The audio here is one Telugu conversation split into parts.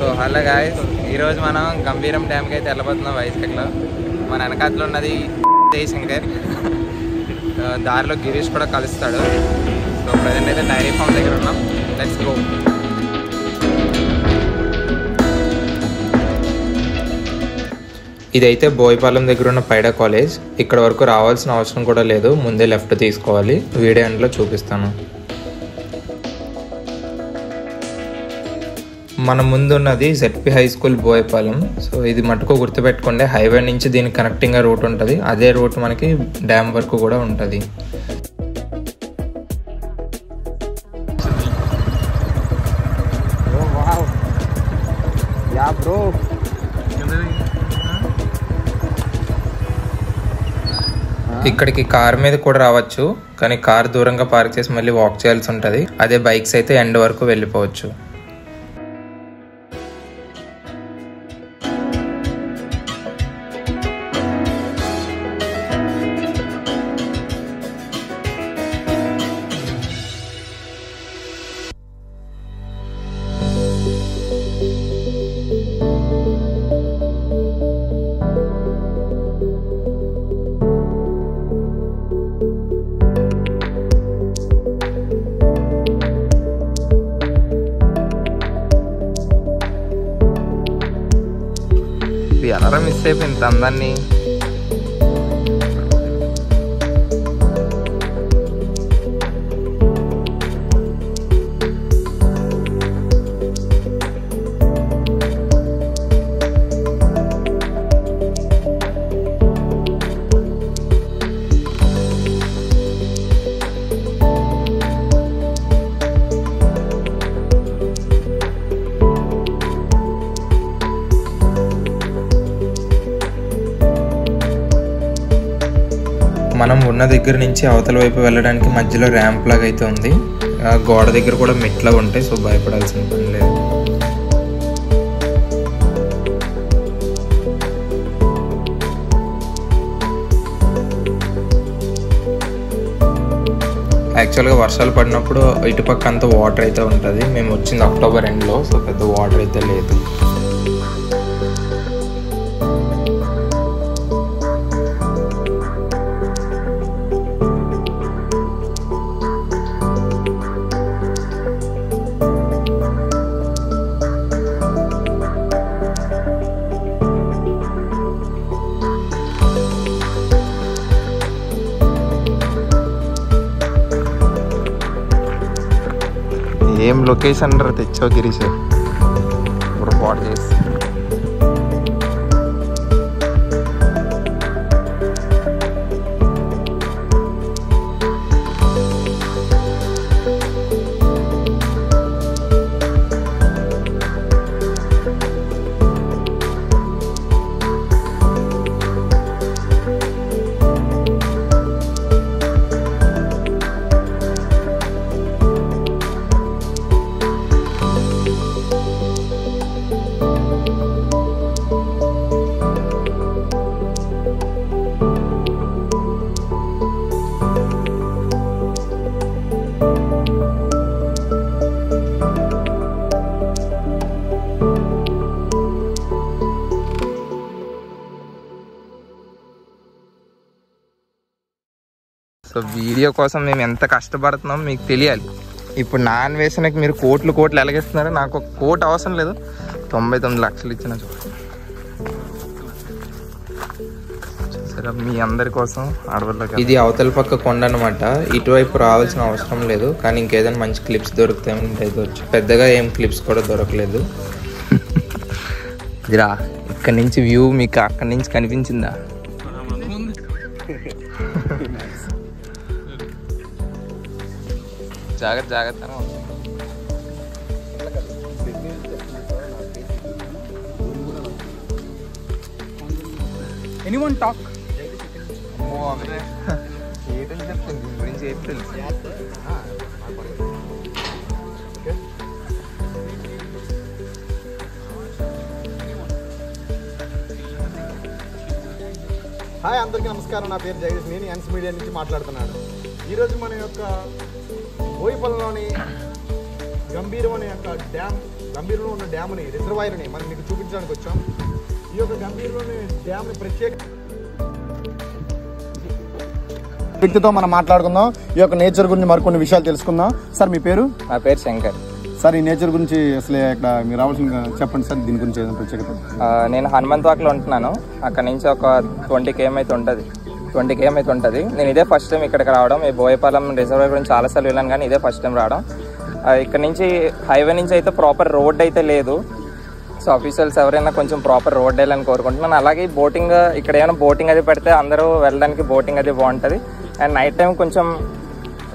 సో హలో గాయ్స్, ఈరోజు మనం గంభీరం డ్యామ్కి అయితే వెళ్ళబోతున్నాం వైజాగ్లో. మన వెనకాతలో ఉన్నది జయశంకర్, దారిలో గిరీష్ కూడా కలుస్తాడు. సో ప్రజెంట్ అయితే డైరీ ఫామ్ దగ్గర ఉన్నాం. Let's go. ఇదైతే బోయపాలెం దగ్గర ఉన్న పైడా కాలేజ్. ఇక్కడ వరకు రావాల్సిన అవసరం కూడా లేదు, ముందే లెఫ్ట్ తీసుకోవాలి. వీడియో ఎండ్లో చూపిస్తాను. మన ముందున్నది ZP high school Boyapalem. So ఇది మటుకు గుర్తుపెట్టుకోండి, హైవే నుంచి దీనికి కనెక్టింగ్ రూట్ ఉంటుంది. అదే రూట్ మనకి డ్యామ్ వరకు కూడా ఉంటుంది. ఇక్కడికి కార్ మీద కూడా రావచ్చు, కానీ కార్ దూరంగా పార్క్ చేసి మళ్ళీ వాక్ చేయాల్సి ఉంటుంది. అదే బైక్స్ అయితే ఎండ్ వరకు వెళ్ళిపోవచ్చు. ఎలా మిస్ అయిపోయింది అందాన్ని. మనం ఉన్న దగ్గర నుంచి అవతల వైపు వెళ్ళడానికి మధ్యలో ర్యాంప్ లాగా అయితే ఉంది. గోడ దగ్గర కూడా మెట్లా ఉంటాయి, సో భయపడాల్సిన పని లేదు. యాక్చువల్గా వర్షాలు పడినప్పుడు ఇటుపక్క అంతా వాటర్ అయితే ఉంటుంది. మేము వచ్చింది అక్టోబర్ ఎండ్లో, సో పెద్ద వాటర్ అయితే లేదు. ఏం లొకేషన్ రా తెచ్చావు గిరీష్, ఇప్పుడు పాడు చేసి. సో వీడియో కోసం మేము ఎంత కష్టపడుతున్నాం మీకు తెలియాలి. ఇప్పుడు నా అన్వేషణకి మీరు కోట్లు ఎలాగేస్తున్నారో నాకు ఒక కోటి అవసరం లేదు, 99 లక్షలు ఇచ్చిన చూడండి. సరే, మీ అందరి కోసం ఆడవాళ్ళకి. ఇది అవతల పక్క కొండ అనమాట, ఇటువైపు రావాల్సిన అవసరం లేదు. కానీ ఇంకేదైనా మంచి క్లిప్స్ దొరుకుతాయని వచ్చు. పెద్దగా ఏం క్లిప్స్ కూడా దొరకలేదు. ఇదిరా, ఇక్కడ నుంచి వ్యూ మీకు అక్కడి నుంచి కనిపించిందా? జాగ్రత్త. ఎనీవన్ టాక్ ఏదని చెప్తుంది దీని గురించి ఏం తెలుసు. హాయ్, అందరికీ నమస్కారం. నా పేరు జగదీష్, నేను ఎన్స్ మీడియా నుంచి మాట్లాడుతున్నాను. ఈరోజు మన యొక్క బోయపాలెంలోని గంభీరం అనే యొక్క డ్యామ్ గంభీరంలో ఉన్న డ్యామ్ని రిజర్వాయర్ని మనం మీకు చూపించడానికి వచ్చాం. ఈ యొక్క గంభీరంలోని డ్యామ్ని ప్రత్యేక వ్యక్తితో మనం మాట్లాడుకుందాం. ఈ యొక్క నేచర్ గురించి మరికొన్ని విషయాలు తెలుసుకుందాం. సార్ మీ పేరు? నా పేరు శంకర్ సార్. ఈ నేచర్ గురించి అసలు ఇక్కడ మీరు రావాల్సిన చెప్పండి సార్, దీని గురించి ఏదైనా ప్రత్యేకత? నేను హనుమంతవాకలో ఉంటున్నాను. అక్కడ నుంచి ఒక 20 km అయితే ఉంటుంది. నేను ఇదే ఫస్ట్ టైం ఇక్కడికి రావడం. ఈ బోయపాలెం రిజర్వాయర్ గురించి చాలాసార్లు వెళ్ళాను, కానీ ఇదే ఫస్ట్ టైం రావడం. ఇక్కడ నుంచి హైవే నుంచి అయితే ప్రాపర్ రోడ్ అయితే లేదు. సో ఆఫీషియల్స్ ఎవరైనా కొంచెం ప్రాపర్ రోడ్ వేయాలని కోరుకుంటున్నాను. అలాగే బోటింగ్, ఇక్కడ ఏమైనా బోటింగ్ అది పెడితే అందరూ వెళ్ళడానికి బోటింగ్ అది బాగుంటుంది. అండ్ నైట్ టైం కొంచెం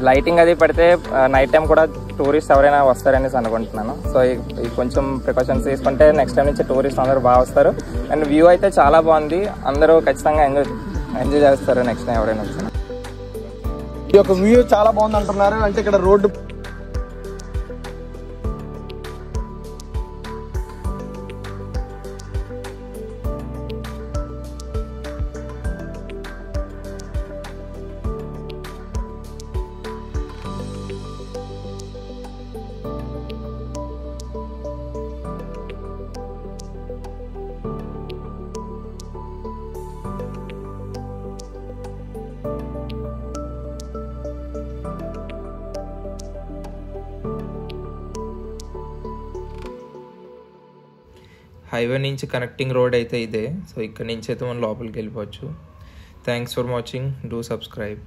లైటింగ్ అది పెడితే నైట్ టైం కూడా టూరిస్ట్ ఎవరైనా వస్తారనేసి అనుకుంటున్నాను. సో ఈ కొంచెం ప్రికాషన్స్ తీసుకుంటే నెక్స్ట్ టైం నుంచి టూరిస్ట్ అందరూ బాగా వస్తారు. అండ్ వ్యూ అయితే చాలా బాగుంది. అందరూ ఖచ్చితంగా ఎంజాయ్ చేస్తారు నెక్స్ట్ టైం ఎవరైనా వచ్చినా. ఈ యొక్క వ్యూ చాలా బాగుంది అంటున్నారు. అంటే ఇక్కడ రోడ్డు హైవే నుంచి కనెక్టింగ్ రోడ్ అయితే ఇదే. సో ఇక్కడ నుంచి అయితే మనం లోపలికి వెళ్ళిపోవచ్చు. Thanks for watching. Do subscribe.